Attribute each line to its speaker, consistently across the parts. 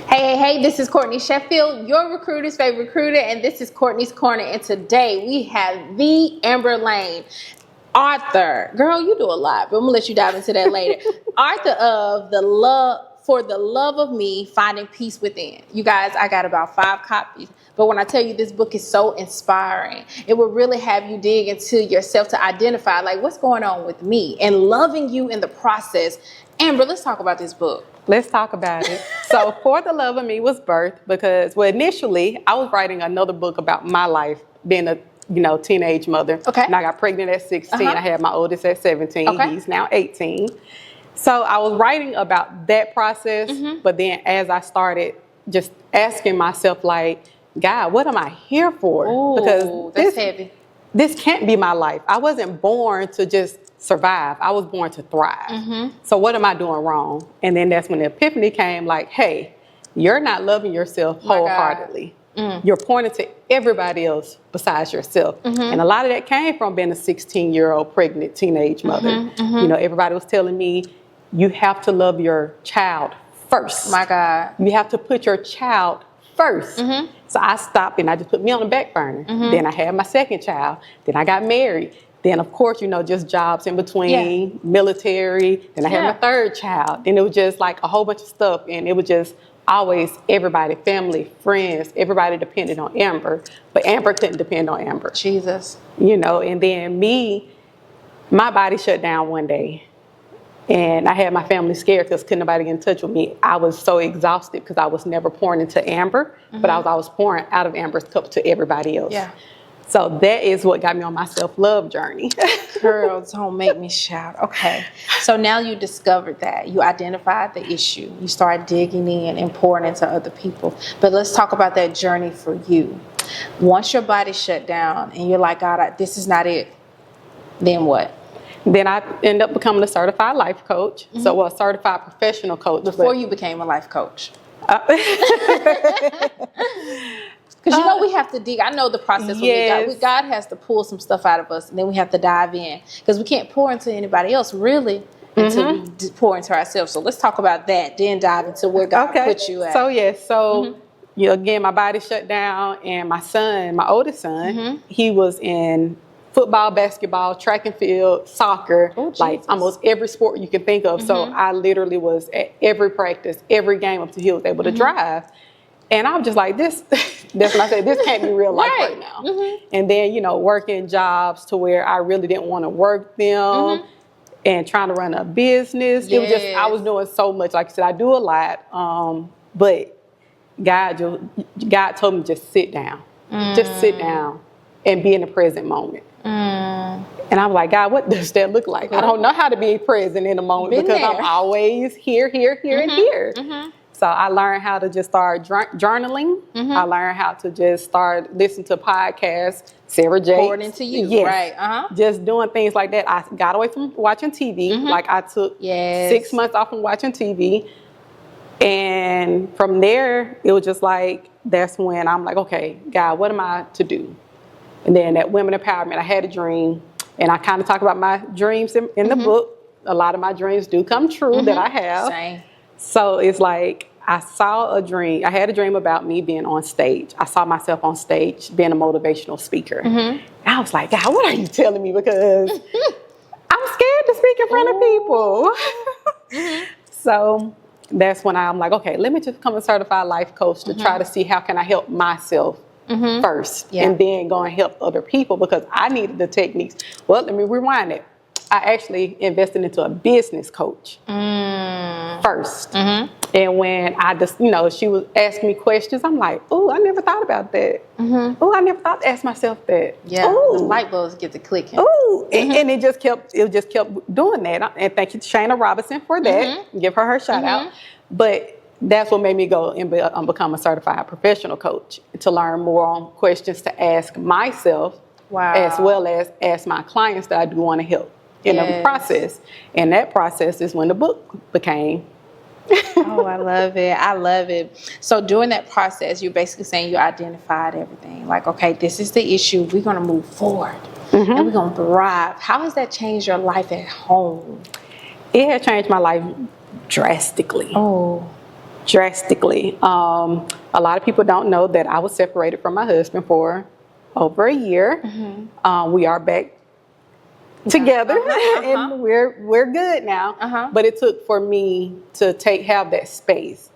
Speaker 1: Hey, this is Courtney Sheffield, your recruiter's favorite recruiter, and this is Courtney's Corner. And today we have the Amber Lane, author. Girl, you do a lot, but I'm gonna let you dive into that later. Author of For the Love of Me, Finding Peace Within. You guys, I got about 5 copies. But when I tell you this book is so inspiring, it will really have you dig into yourself to identify like what's going on with me and loving you in the process. Amber, let's talk about this book.
Speaker 2: Let's talk about it. So For the Love of Me was birthed because, well, initially I was writing another book about my life, being a teenage mother.
Speaker 1: Okay.
Speaker 2: And I got pregnant at 16. I had my oldest at 17.
Speaker 1: Okay.
Speaker 2: He's now 18. So I was writing about that process, but then as I started just asking myself, like, God, what am I here for?
Speaker 1: Ooh,
Speaker 2: because
Speaker 1: that's heavy.
Speaker 2: This can't be my life. I wasn't born to just survive. I was born to thrive. So what am I doing wrong? And then that's when the epiphany came, like, hey, you're not loving yourself wholeheartedly. You're pointing to everybody else besides yourself. And a lot of that came from being a 16-year-old pregnant teenage mother. Everybody was telling me, you have to love your child first.
Speaker 1: My God.
Speaker 2: You have to put your child first. So I stopped and I just put me on the back burner. Then I had my second child. Then I got married. Then, of course, just jobs in between, military. Then I had my third child. Then it was just like a whole bunch of stuff. And it was just always everybody, family, friends, everybody depended on Amber. But Amber couldn't depend on Amber.
Speaker 1: Jesus.
Speaker 2: And then my body shut down one day. And I had my family scared because couldn't nobody get in touch with me. I was so exhausted because I was never pouring into Amber, but I was always pouring out of Amber's cup to everybody else.
Speaker 1: Yeah.
Speaker 2: So that is what got me on my self-love journey.
Speaker 1: Girl, don't make me shout. Okay. So now you discovered that. You identified the issue. You started digging in and pouring into other people. But let's talk about that journey for you. Once your body shut down and you're like, God, this is not it, then what?
Speaker 2: Then I ended up becoming a certified life coach. So a certified professional coach.
Speaker 1: Before you became a life coach. Because we have to dig. I know the process.
Speaker 2: Yes.
Speaker 1: God has to pull some stuff out of us, and then we have to dive in. Because we can't pour into anybody else, really, until we pour into ourselves. So let's talk about that, then dive into where God put you at.
Speaker 2: So, again, my body shut down, and my son, my oldest son, he was in football, basketball, track and field, soccer, like almost every sport you can think of. So I literally was at every practice, every game up until he was able to drive. And I was just like, that's when I said, this can't be real life right now. And then, working jobs to where I really didn't want to work them and trying to run a business. It was just, I was doing so much. Like I said, I do a lot. But God told me just sit down. Just sit down and be in the present moment. And I'm like, God, what does that look like? I don't know how to be present in the moment because I'm always here, and here. So I learned how to just start journaling. I learned how to just start listening to podcasts, Sarah Jakes.
Speaker 1: Pouring into you, right?
Speaker 2: Just doing things like that. I got away from watching TV. Like I took 6 months off from watching TV. And from there, it was just like, that's when I'm like, okay, God, what am I to do? And then that women empowerment, I had a dream. And I kind of talk about my dreams in the book. A lot of my dreams do come true that I have.
Speaker 1: Same.
Speaker 2: So it's like I saw a dream. I had a dream about me being on stage. I saw myself on stage being a motivational speaker. And I was like, God, what are you telling me? Because I'm scared to speak in front of people. So that's when I'm like, okay, let me just become a certified life coach to try to see how can I help myself first and then go and help other people because I needed the techniques. Well, let me rewind it. I actually invested into a business coach first. And when I just, she was asking me questions, I'm like, oh, I never thought about that. Oh, I never thought to ask myself that.
Speaker 1: Yeah,
Speaker 2: ooh.
Speaker 1: the light bulbs get to clicking.
Speaker 2: Oh, and it just kept doing that. And thank you to Shana Robinson for that. Give her shout out. But that's what made me go and become a certified professional coach to learn more on questions to ask myself as well as ask my clients that I do want to help in the process. And that process is when the book became.
Speaker 1: Oh, I love it. I love it. So during that process, you're basically saying you identified everything. Like, okay, this is the issue. We're going to move forward and we're going to thrive. How has that changed your life at home?
Speaker 2: It had changed my life drastically.
Speaker 1: Oh.
Speaker 2: Drastically. A lot of people don't know that I was separated from my husband for over a year. We are back together, and we're good now. But it took for me to have that space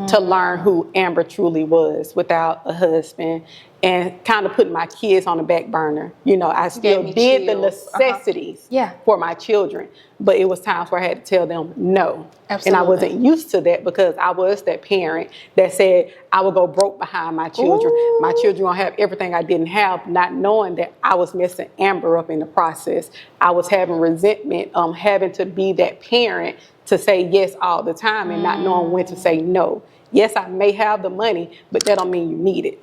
Speaker 2: to learn who Amber truly was without a husband, and kind of putting my kids on the back burner. You know, I still did the necessities for my children, but it was times where I had to tell them no. Absolutely. And I wasn't used to that because I was that parent that said I would go broke behind my children. Ooh. My children gonna have everything I didn't have, not knowing that I was messing Amber up in the process. I was having resentment, having to be that parent to say yes all the time and not knowing when to say no. Yes, I may have the money, but that don't mean you need it.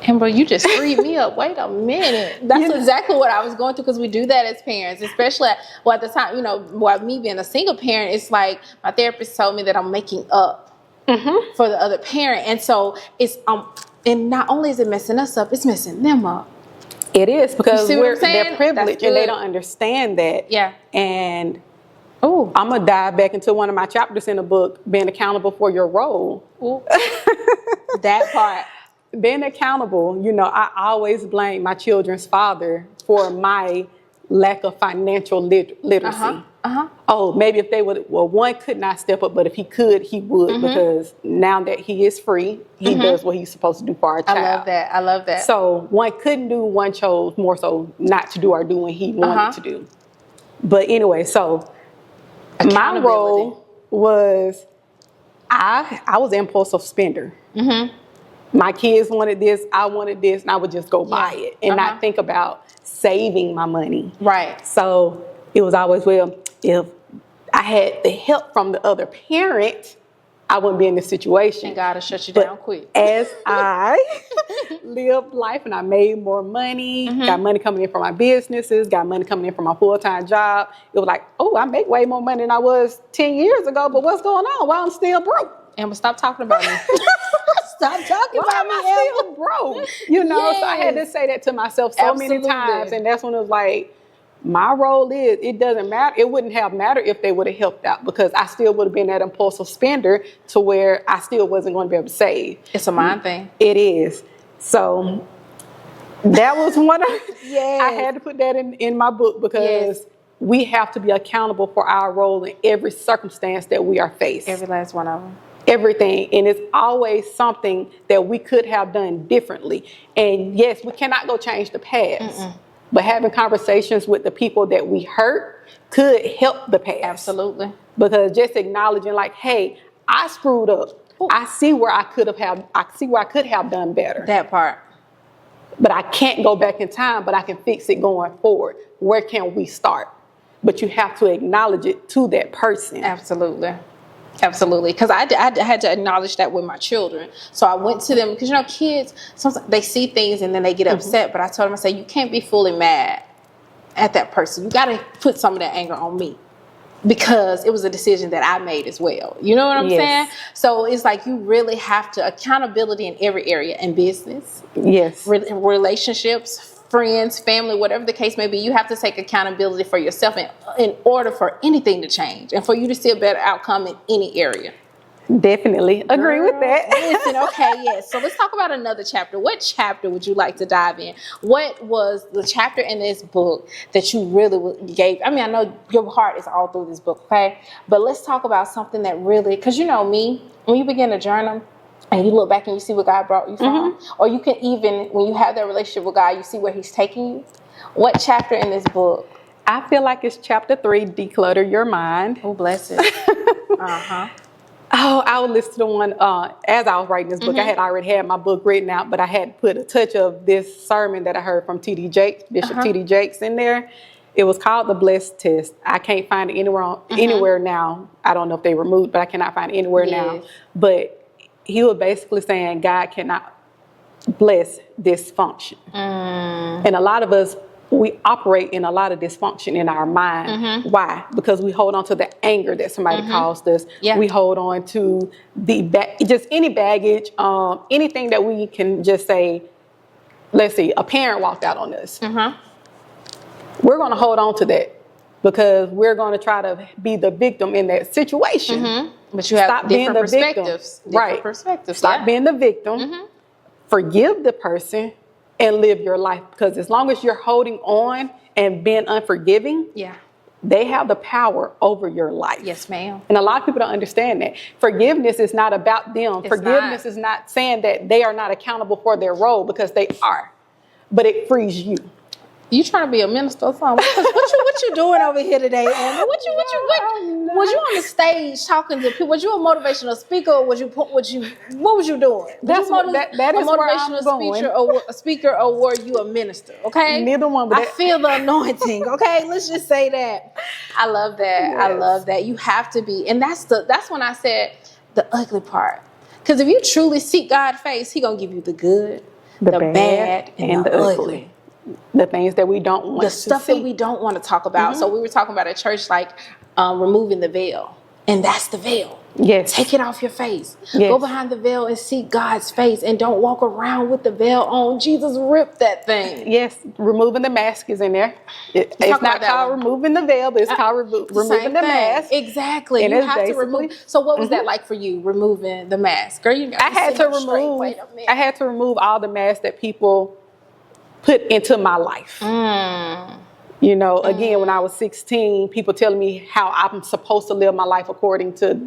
Speaker 1: Amber, you just freed me up. Wait a minute. That's exactly what I was going through, because we do that as parents, especially at the time, you know, while me being a single parent, it's like my therapist told me that I'm making up for the other parent. And so it's, and not only is it messing us up, it's messing them up.
Speaker 2: It is, because they're privileged and they don't understand that. Yeah. And I'm going to dive back into one of my chapters in the book, being accountable for your role.
Speaker 1: That part.
Speaker 2: Being accountable, you know, I always blame my children's father for my lack of financial literacy. Oh, maybe if they would, well, one could not step up, but if he could, he would, because now that he is free, he does what he's supposed to do for our child.
Speaker 1: I love that.
Speaker 2: So one couldn't do, one chose more so not to do or do what he wanted to do. But anyway, so my role was, I was an impulsive spender. My kids wanted this, I wanted this, and I would just go buy it and not think about saving my money. Right. So it was always, well, if I had the help from the other parent, I wouldn't be in this situation.
Speaker 1: And God will shut you down quick.
Speaker 2: As I lived life and I made more money, got money coming in from my businesses, got money coming in from my full-time job, it was like, oh, I make way more money than I was 10 years ago, but what's going on? Why I'm still broke?
Speaker 1: Amber, stop talking about me. Stop talking about me,
Speaker 2: Amber. Still broke? You know, so I had to say that to myself so many times, and that's when it was like, my role is, it doesn't matter. It wouldn't have mattered if they would have helped out, because I still would have been that impulsive spender to where I still wasn't going to be able to save.
Speaker 1: It's a mind thing.
Speaker 2: It is. So that was one of, I had to put that in my book, because we have to be accountable for our role in every circumstance that we are faced.
Speaker 1: Every last one of them.
Speaker 2: Everything. And it's always something that we could have done differently. And yes, we cannot go change the past. But having conversations with the people that we hurt could help the past.
Speaker 1: Absolutely.
Speaker 2: Because just acknowledging, like, hey, I screwed up. Ooh. I see where I could have done better.
Speaker 1: That part.
Speaker 2: But I can't go back in time, but I can fix it going forward. Where can we start? But you have to acknowledge it to that person.
Speaker 1: Absolutely. Absolutely. Because I had to acknowledge that with my children. So I went to them, because, you know, kids, sometimes they see things and then they get upset. But I told them, I said, you can't be fully mad at that person. You got to put some of that anger on me, because it was a decision that I made as well. You know what I'm saying? So it's like, you really have to, accountability in every area, in business, relationships, friends, family, whatever the case may be. You have to take accountability for yourself in order for anything to change and for you to see a better outcome in any area.
Speaker 2: Definitely agree with that.
Speaker 1: Listen, okay, yes. So let's talk about another chapter. What chapter would you like to dive in? What was the chapter in this book that you really gave? I mean, I know your heart is all through this book, okay? But let's talk about something that really, because you know me, when you begin to journal and you look back and you see where God brought you from, or you can even, when you have that relationship with God, you see where he's taking you. What chapter in this book?
Speaker 2: I feel like it's chapter 3, Declutter Your Mind.
Speaker 1: Oh, bless it.
Speaker 2: Oh, I would listen to one, as I was writing this book, I had already had my book written out, but I had put a touch of this sermon that I heard from T.D. Jakes, Bishop T.D. Jakes in there. It was called The Blessed Test. I can't find it anywhere now. I don't know if they removed, but I cannot find it anywhere now. But he was basically saying God cannot bless dysfunction. And a lot of us, we operate in a lot of dysfunction in our mind. Why? Because we hold on to the anger that somebody caused us. We hold on to just any baggage, anything that we can just say, let's see, a parent walked out on us. We're going to hold on to that because we're going to try to be the victim in that situation.
Speaker 1: But you have
Speaker 2: Stop being
Speaker 1: different
Speaker 2: the victim.
Speaker 1: perspectives. Different
Speaker 2: Right.
Speaker 1: perspectives.
Speaker 2: Stop
Speaker 1: Yeah.
Speaker 2: being the victim. Forgive the person and live your life. Because as long as you're holding on and being unforgiving,
Speaker 1: Yeah.
Speaker 2: they have the power over your life.
Speaker 1: Yes, ma'am.
Speaker 2: And a lot of people don't understand that. Forgiveness is not about them.
Speaker 1: It's
Speaker 2: Forgiveness
Speaker 1: not.
Speaker 2: is not saying that they are not accountable for their role, because they are. But it frees you.
Speaker 1: You trying to be a minister or something? What you doing over here today, Amber? Was you on the stage talking to people? Was you a motivational speaker, or what was you doing?
Speaker 2: That is
Speaker 1: a
Speaker 2: where I'm
Speaker 1: motivational
Speaker 2: going.
Speaker 1: speaker, or were you a minister? Okay,
Speaker 2: Neither one, but
Speaker 1: I feel the anointing. Okay, let's just say that. I love that. I
Speaker 2: Yes.
Speaker 1: love that. You have to be, and that's when I said the ugly part. Because if you truly seek God's face, He gonna give you the good, the bad, and the ugly.
Speaker 2: The things that we don't want
Speaker 1: The
Speaker 2: to
Speaker 1: stuff
Speaker 2: see.
Speaker 1: that we don't want to talk about. So we were talking about at church, like removing the veil, and that's the veil.
Speaker 2: Yes.
Speaker 1: Take it off your face.
Speaker 2: Yes.
Speaker 1: Go behind the veil and seek God's face, and don't walk around with the veil on. Jesus ripped that thing.
Speaker 2: Yes, removing the mask is in there. It's
Speaker 1: talk
Speaker 2: not
Speaker 1: about that
Speaker 2: called
Speaker 1: one.
Speaker 2: removing the veil, but it's called removing the mask.
Speaker 1: Exactly.
Speaker 2: And
Speaker 1: You
Speaker 2: it's
Speaker 1: have to
Speaker 2: basically-
Speaker 1: remove. So what was that like for you, removing the mask? Girl, you got
Speaker 2: I had to remove.
Speaker 1: Wait a minute.
Speaker 2: I had to remove all the masks that people put into my life. You know, again, when I was 16, people telling me how I'm supposed to live my life according to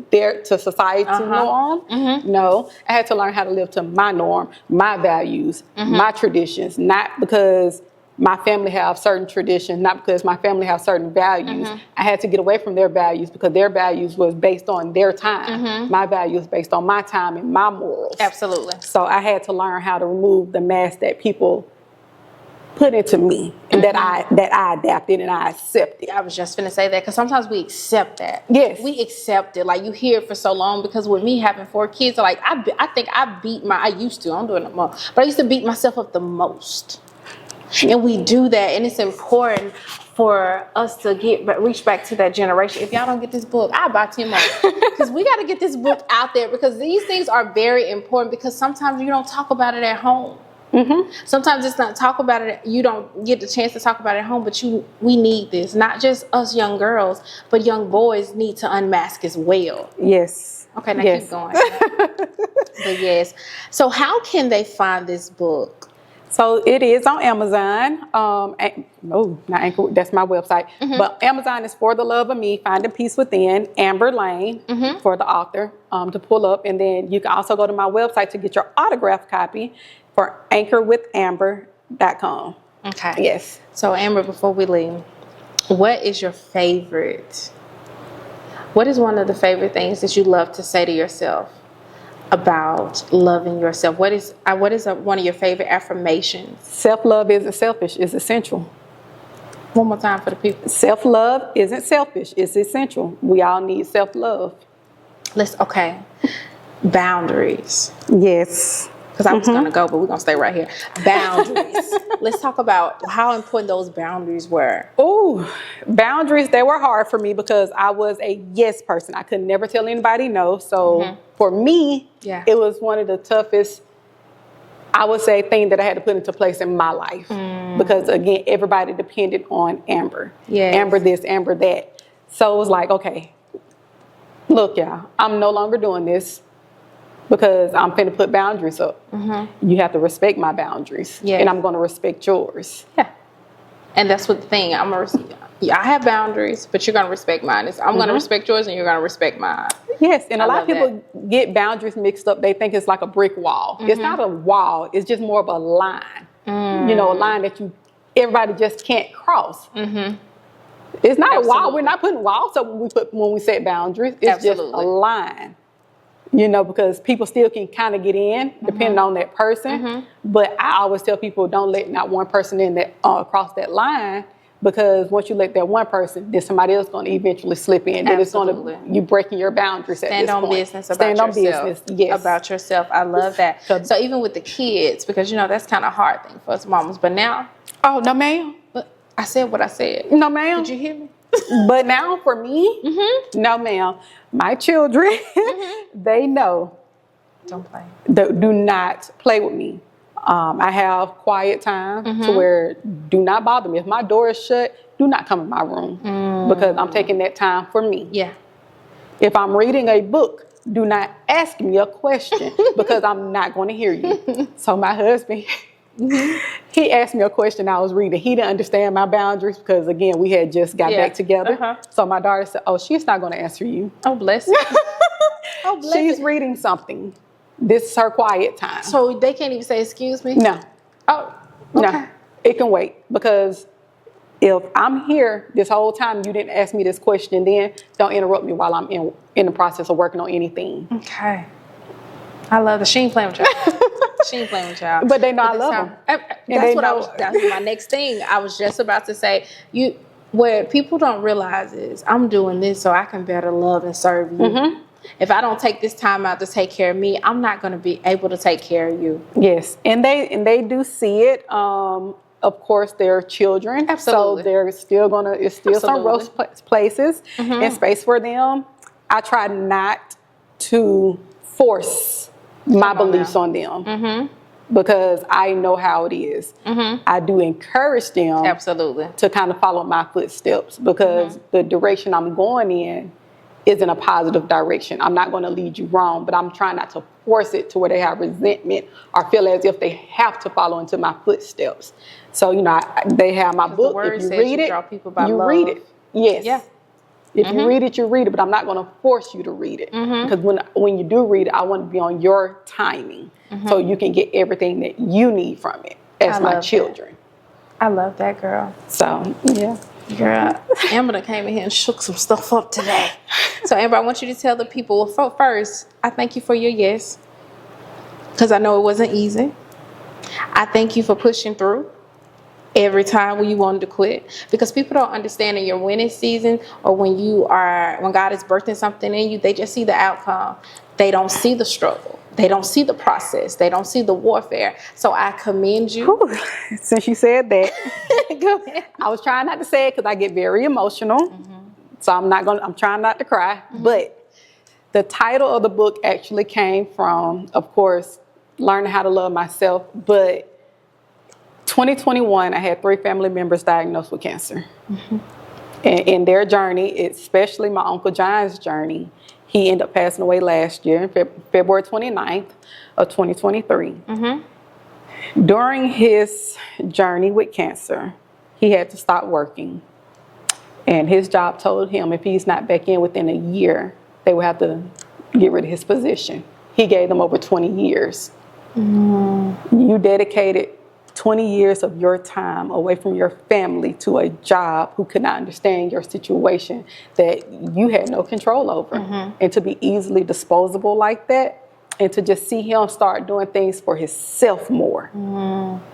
Speaker 2: society norm. No, I had to learn how to live to my norm, my values, my traditions, not because my family have certain traditions, not because my family have certain values. I had to get away from their values because their values was based on their time. My values based on my time and my morals.
Speaker 1: Absolutely.
Speaker 2: So I had to learn how to remove the mask that people put into me, and that I adapted and I accepted.
Speaker 1: I was just gonna say that because sometimes we accept that.
Speaker 2: Yes.
Speaker 1: We accept it. Like you hear it for so long, because with me having 4 kids, like I think I used to, I'm doing it more, but I used to beat myself up the most. And we do that, and it's important for us to reach back to that generation. If y'all don't get this book, I'll buy 10 more. Because we got to get this book out there, because these things are very important, because sometimes you don't talk about it at home. Sometimes it's not talk about it. You don't get the chance to talk about it at home, but we need this. Not just us young girls, but young boys need to unmask as well.
Speaker 2: Yes.
Speaker 1: Okay, now
Speaker 2: Yes.
Speaker 1: keep going. But yes. So how can they find this book?
Speaker 2: So it is on Amazon. Not Anchor. That's my website. But Amazon is For the Love of Me, Finding Peace Within, Amber Lane, for the author to pull up. And then you can also go to my website to get your autographed copy for anchorwithamber.com.
Speaker 1: Okay.
Speaker 2: Yes.
Speaker 1: So Amber, before we leave, what is your favorite? What is one of the favorite things that you love to say to yourself about loving yourself? What is one of your favorite affirmations?
Speaker 2: Self-love isn't selfish. It's essential.
Speaker 1: One more time for the people.
Speaker 2: Self-love isn't selfish. It's essential. We all need self-love.
Speaker 1: Okay. Boundaries.
Speaker 2: Yes.
Speaker 1: Because I was going to go, but we're going to stay right here. Boundaries. Let's talk about how important those boundaries were.
Speaker 2: Oh, boundaries, they were hard for me because I was a yes person. I could never tell anybody no. So for me, it was one of the toughest, I would say, thing that I had to put into place in my life. Because again, everybody depended on Amber.
Speaker 1: Yes.
Speaker 2: Amber this, Amber that. So it was like, okay, look, y'all, I'm no longer doing this, because I'm finna put boundaries up. You have to respect my boundaries, and I'm gonna respect yours.
Speaker 1: Yeah, and that's what the thing. I have boundaries, but you're gonna respect mine. I'm gonna respect yours, and you're gonna respect mine.
Speaker 2: Yes, and a lot of people get boundaries mixed up. They think it's like a brick wall. It's not a wall. It's just more of a line. You know, a line that everybody just can't cross. It's not a wall. We're not putting walls up when we set boundaries. It's just a line. You know, because people still can kind of get in depending on that person. But I always tell people, don't let not one person in that cross that line, because once you let that one person, then somebody else going to eventually slip in. Then it's going to, you breaking your boundaries at this point.
Speaker 1: Business about
Speaker 2: Stand on
Speaker 1: yourself.
Speaker 2: business, yes.
Speaker 1: About yourself. I love that. So even with the kids, because you know that's kind of a hard thing for us mamas. But now,
Speaker 2: oh no, ma'am.
Speaker 1: I said what I said.
Speaker 2: No, ma'am.
Speaker 1: Did you hear me?
Speaker 2: But now for me, no, ma'am. My children, they know.
Speaker 1: Don't play.
Speaker 2: Do not play with me. I have quiet time to where do not bother me. If my door is shut, do not come in my room because I'm taking that time for me.
Speaker 1: Yeah.
Speaker 2: If I'm reading a book, do not ask me a question because I'm not going to hear you. So my husband, he asked me a question I was reading. He didn't understand my boundaries because, again, we had just got back together. So my daughter said, oh, she's not going to answer you.
Speaker 1: Oh, bless it. Oh, bless
Speaker 2: She's
Speaker 1: it.
Speaker 2: reading something. This is her quiet time.
Speaker 1: So they can't even say, excuse me?
Speaker 2: No.
Speaker 1: Oh, okay.
Speaker 2: No. It can wait because if I'm here this whole time, you didn't ask me this question, then don't interrupt me while I'm in the process of working on anything.
Speaker 1: Okay. I love that. She ain't playing with y'all. She ain't playing with y'all.
Speaker 2: But they know I love them.
Speaker 1: That's my next thing. I was just about to say, what people don't realize is I'm doing this so I can better love and serve you. Mm-hmm. If I don't take this time out to take care of me, I'm not going to be able to take care of you.
Speaker 2: Yes, and they do see it. Of course, they're children,
Speaker 1: Absolutely.
Speaker 2: So they're still it's still Absolutely. Some rough places and space for them. I try not to force my beliefs on them because I know how it is. I do encourage them
Speaker 1: Absolutely.
Speaker 2: to kind of follow my footsteps because the direction I'm going in is in a positive direction. I'm not going to lead you wrong, but I'm trying not to force it to where they have resentment or feel as if they have to follow into my footsteps. So, they have my book. If you read it, you read it. Yes. Yeah. If you read it, you read it, but I'm not going to force you to read it. Because when you do read it, I want to be on your timing so you can get everything that you need from it as my children.
Speaker 1: I love that, girl.
Speaker 2: So, yeah.
Speaker 1: Girl, Amber came in here and shook some stuff up today. So, Amber, I want you to tell the people, first, I thank you for your yes, because I know it wasn't easy. I thank you for pushing through every time when you wanted to quit, because people don't understand in your winning season or when God is birthing something in you, they just see the outcome. They don't see the struggle. They don't see the process. They don't see the warfare. So I commend you.
Speaker 2: Whew. Since you said that,
Speaker 1: go ahead.
Speaker 2: I was trying not to say it because I get very emotional. So I'm trying not to cry. But the title of the book actually came from, of course, learning how to love myself. But 2021, I had 3 family members diagnosed with cancer. And in their journey, especially my Uncle John's journey, he ended up passing away last year, February 29th of 2023. During his journey with cancer, he had to stop working. And his job told him if he's not back in within a year, they would have to get rid of his position. He gave them over 20 years. You dedicated 20 years of your time away from your family to a job who could not understand your situation that you had no control over. And to be easily disposable like that, and to just see him start doing things for himself more.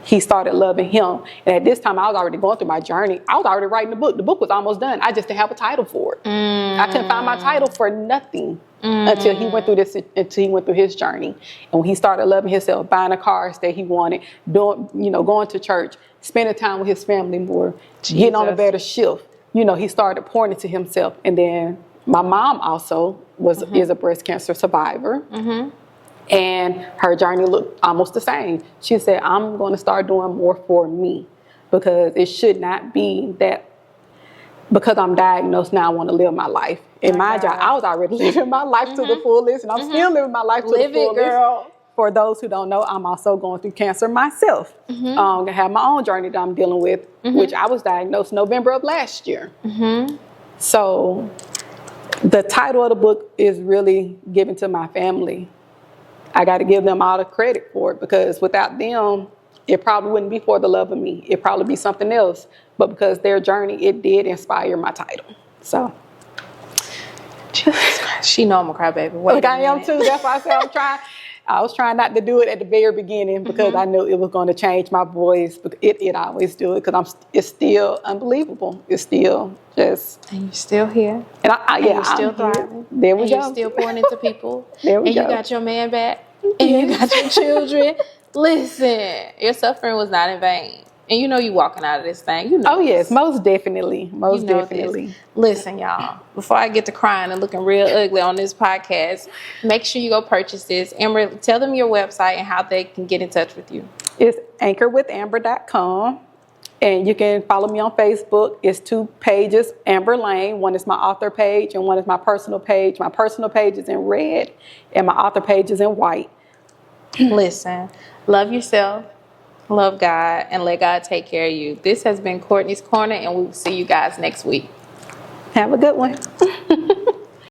Speaker 2: He started loving him. And at this time, I was already going through my journey. I was already writing the book. The book was almost done. I just didn't have a title for it. I couldn't find my title for nothing until he went through his journey. And when he started loving himself, buying the cars that he wanted, going to church, spending time with his family more, getting on a better shift, he started pouring into himself. And then my mom also is a breast cancer survivor. And her journey looked almost the same. She said, I'm going to start doing more for me because it should not be that because I'm diagnosed now I want to live my life. In my job, I was already living my life to the fullest, and I'm still living my life to the fullest.
Speaker 1: Live it, girl.
Speaker 2: For those who don't know, I'm also going through cancer myself. I have my own journey that I'm dealing with, which I was diagnosed November of last year. So the title of the book is really given to my family. I got to give them all the credit for it because without them, it probably wouldn't be for the love of me. It'd probably be something else. But because their journey, it did inspire my title. So.
Speaker 1: Jesus Christ. She know I'm a crybaby.
Speaker 2: Like I am too. That's why I said I was trying not to do it at the very beginning because I knew it was going to change my voice. But it always do it because it's still unbelievable. It's still just.
Speaker 1: And you're still here.
Speaker 2: And
Speaker 1: you're still thriving.
Speaker 2: There we go.
Speaker 1: You're still pouring into people.
Speaker 2: There we
Speaker 1: go.
Speaker 2: go.
Speaker 1: And you got your man back. And you got your children. Listen, your suffering was not in vain. And you walking out of this thing.
Speaker 2: Oh, yes, most definitely. Most definitely.
Speaker 1: This. Listen, y'all, before I get to crying and looking real ugly on this podcast, make sure you go purchase this. Amber, tell them your website and how they can get in touch with you.
Speaker 2: It's anchorwithamber.com. And you can follow me on Facebook. It's 2 pages, Amber Lane. One is my author page and one is my personal page. My personal page is in red and my author page is in white.
Speaker 1: Listen, love yourself, love God, and let God take care of you. This has been Courtney's Corner, and we will see you guys next week.
Speaker 2: Have a good one.